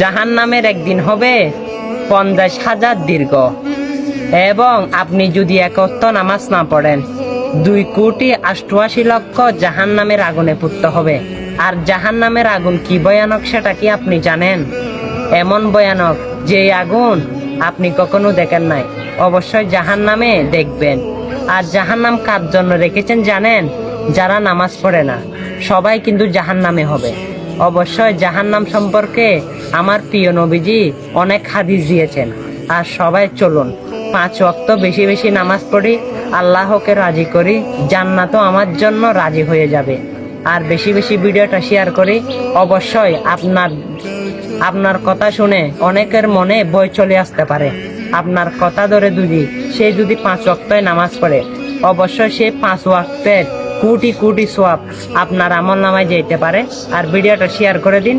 জাহান্নামের একদিন হবে 50,000 দীর্ঘ, এবং আপনি যদি 1 ওয়াক্ত নামাজ না পড়েন 2,88,00,000 জাহান্নামের আগুনে পুড়তে হবে। আর জাহান্নামের আগুন কি ভয়ানক সেটা কি আপনি জানেন? এমন ভয়ানক যে আগুন আপনি কখনো দেখেন নাই। অবশ্যই জাহান্নামে দেখবেন। আর জাহান্নাম কার জন্য রেখেছেন জানেন? যারা নামাজ পড়ে না সবাই কিন্তু জাহান্নামে হবে। অবশ্যই জাহান্নাম সম্পর্কে আমার প্রিয় নবীজি অনেক হাদিস দিয়েছেন। আর সবাই চলুন 5 ওয়াক্ত বেশি বেশি নামাজ পড়ি, আল্লাহকে রাজি করি, জান্নাতও আমার জন্য রাজি হয়ে যাবে। আর বেশি বেশি ভিডিওটা শেয়ার করি। অবশ্যই আপনার কথা শুনে অনেকের মনে ভয় চলে আসতে পারে। আপনার কথা ধরে সে যদি 5 ওয়াক্তে নামাজ পড়ে, অবশ্যই সে 5 ওয়াক্তের কোটি কোটি সওয়াব আপনার আমলনামায় যেতে পারে। আর ভিডিওটা শেয়ার করে দিন।